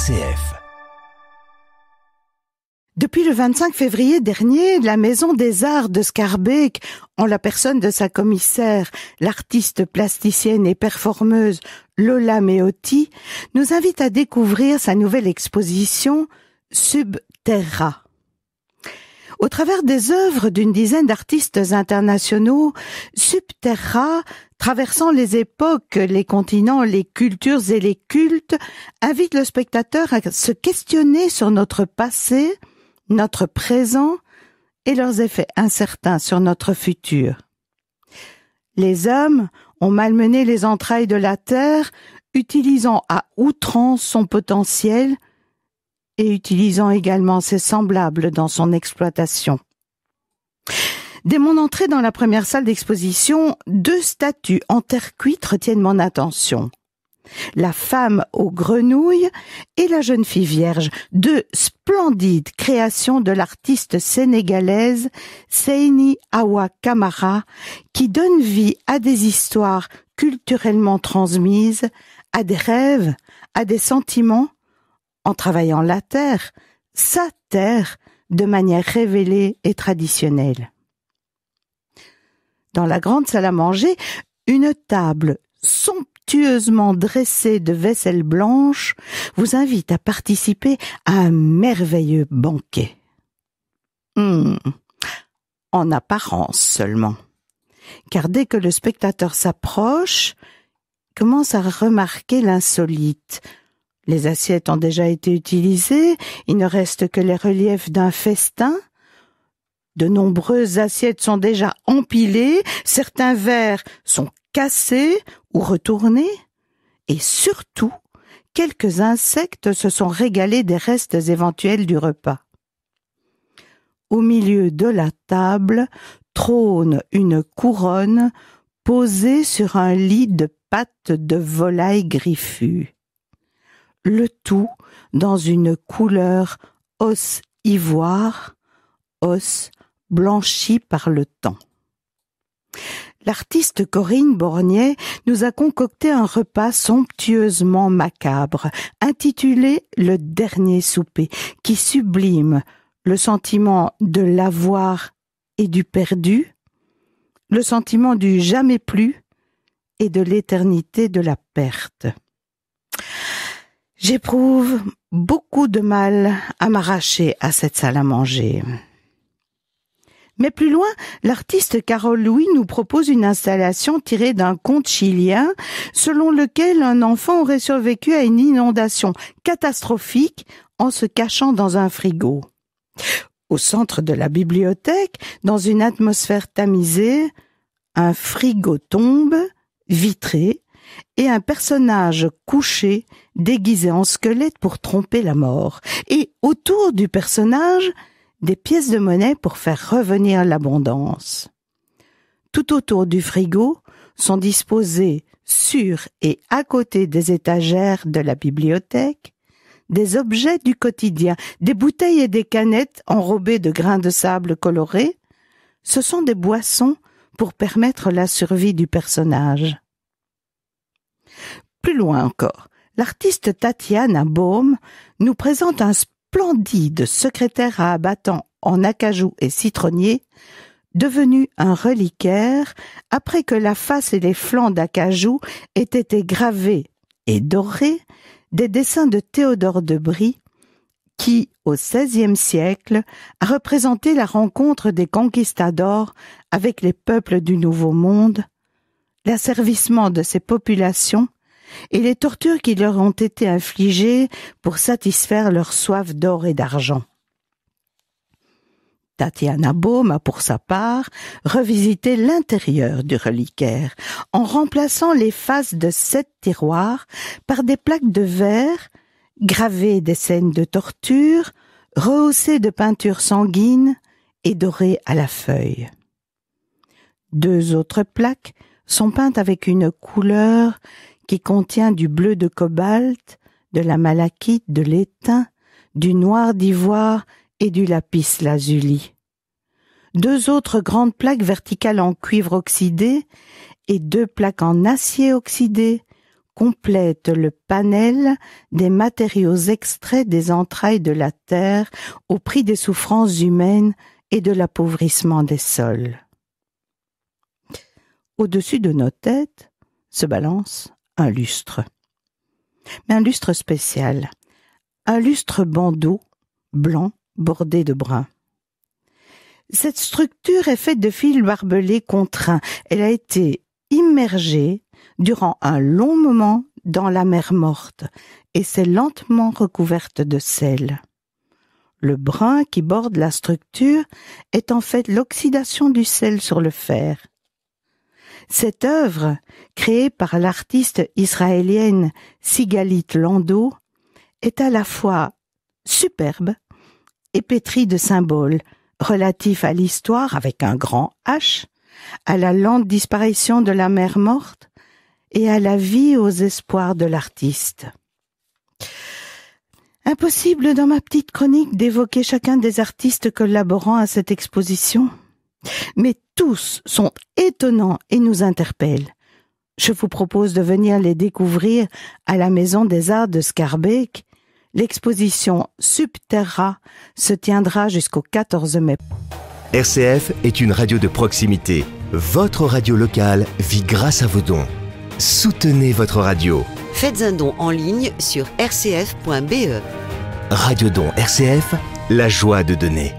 RCF. Depuis le 25 février dernier, la Maison des Arts de Schaerbeek, en la personne de sa commissaire, l'artiste plasticienne et performeuse Lola Meotti, nous invite à découvrir sa nouvelle exposition Subterra. Au travers des œuvres d'une dizaine d'artistes internationaux, Subterra, traversant les époques, les continents, les cultures et les cultes, invite le spectateur à se questionner sur notre passé, notre présent et leurs effets incertains sur notre futur. Les hommes ont malmené les entrailles de la terre, utilisant à outrance son potentiel et utilisant également ses semblables dans son exploitation. Dès mon entrée dans la première salle d'exposition, 2 statues en terre cuite retiennent mon attention. La femme aux grenouilles et la jeune fille vierge, 2 splendides créations de l'artiste sénégalaise Seyni Awa Camara, qui donnent vie à des histoires culturellement transmises, à des rêves, à des sentiments, en travaillant la terre, sa terre, de manière révélée et traditionnelle. Dans la grande salle à manger, une table somptueusement dressée de vaisselle blanche vous invite à participer à un merveilleux banquet. En apparence seulement. Car dès que le spectateur s'approche, il commence à remarquer l'insolite. Les assiettes ont déjà été utilisées, il ne reste que les reliefs d'un festin. De nombreuses assiettes sont déjà empilées, certains verres sont cassés ou retournés, et surtout, quelques insectes se sont régalés des restes éventuels du repas. Au milieu de la table trône une couronne posée sur un lit de pattes de volaille griffue. Le tout dans une couleur os ivoire, os blanchi par le temps. L'artiste Corinne Borgnet nous a concocté un repas somptueusement macabre, intitulé « Le dernier souper », qui sublime le sentiment de l'avoir et du perdu, le sentiment du jamais plus et de l'éternité de la perte. J'éprouve beaucoup de mal à m'arracher à cette salle à manger. Mais plus loin, l'artiste Carole Louis nous propose une installation tirée d'un conte chilien selon lequel un enfant aurait survécu à une inondation catastrophique en se cachant dans un frigo. Au centre de la bibliothèque, dans une atmosphère tamisée, un frigo tombe, vitré, et un personnage couché, déguisé en squelette pour tromper la mort. Et autour du personnage, des pièces de monnaie pour faire revenir l'abondance. Tout autour du frigo sont disposés sur et à côté des étagères de la bibliothèque des objets du quotidien, des bouteilles et des canettes enrobées de grains de sable colorés. Ce sont des boissons pour permettre la survie du personnage. Plus loin encore, l'artiste Tatiana Baume nous présente un splendide secrétaire à abattant en acajou et citronnier, devenu un reliquaire après que la face et les flancs d'acajou aient été gravés et dorés des dessins de Théodore de Brie, qui, au XVIe siècle, a représenté la rencontre des conquistadors avec les peuples du Nouveau Monde, l'asservissement de ces populations et les tortures qui leur ont été infligées pour satisfaire leur soif d'or et d'argent. Tatiana Baume a pour sa part revisité l'intérieur du reliquaire en remplaçant les faces de 7 tiroirs par des plaques de verre gravées des scènes de torture, rehaussées de peintures sanguines et dorées à la feuille. 2 autres plaques sont peintes avec une couleur qui contient du bleu de cobalt, de la malachite, de l'étain, du noir d'ivoire et du lapis lazuli. 2 autres grandes plaques verticales en cuivre oxydé et 2 plaques en acier oxydé complète le panel des matériaux extraits des entrailles de la terre au prix des souffrances humaines et de l'appauvrissement des sols. Au-dessus de nos têtes se balance un lustre. Mais un lustre spécial, un lustre bandeau, blanc, bordé de brun. Cette structure est faite de fils barbelés contraints. Elle a été immergée durant un long moment dans la mer morte et s'est lentement recouverte de sel. Le brun qui borde la structure est en fait l'oxydation du sel sur le fer. Cette œuvre, créée par l'artiste israélienne Sigalit Landau, est à la fois superbe et pétrie de symboles relatifs à l'histoire avec un grand H, à la lente disparition de la mer morte et à la vie et aux espoirs de l'artiste. Impossible dans ma petite chronique d'évoquer chacun des artistes collaborant à cette exposition, mais tous sont étonnants et nous interpellent. Je vous propose de venir les découvrir à la Maison des Arts de Schaerbeek. L'exposition Subterra se tiendra jusqu'au 14 mai. RCF est une radio de proximité. Votre radio locale vit grâce à vos dons. Soutenez votre radio. Faites un don en ligne sur rcf.be. Radio Don RCF, la joie de donner.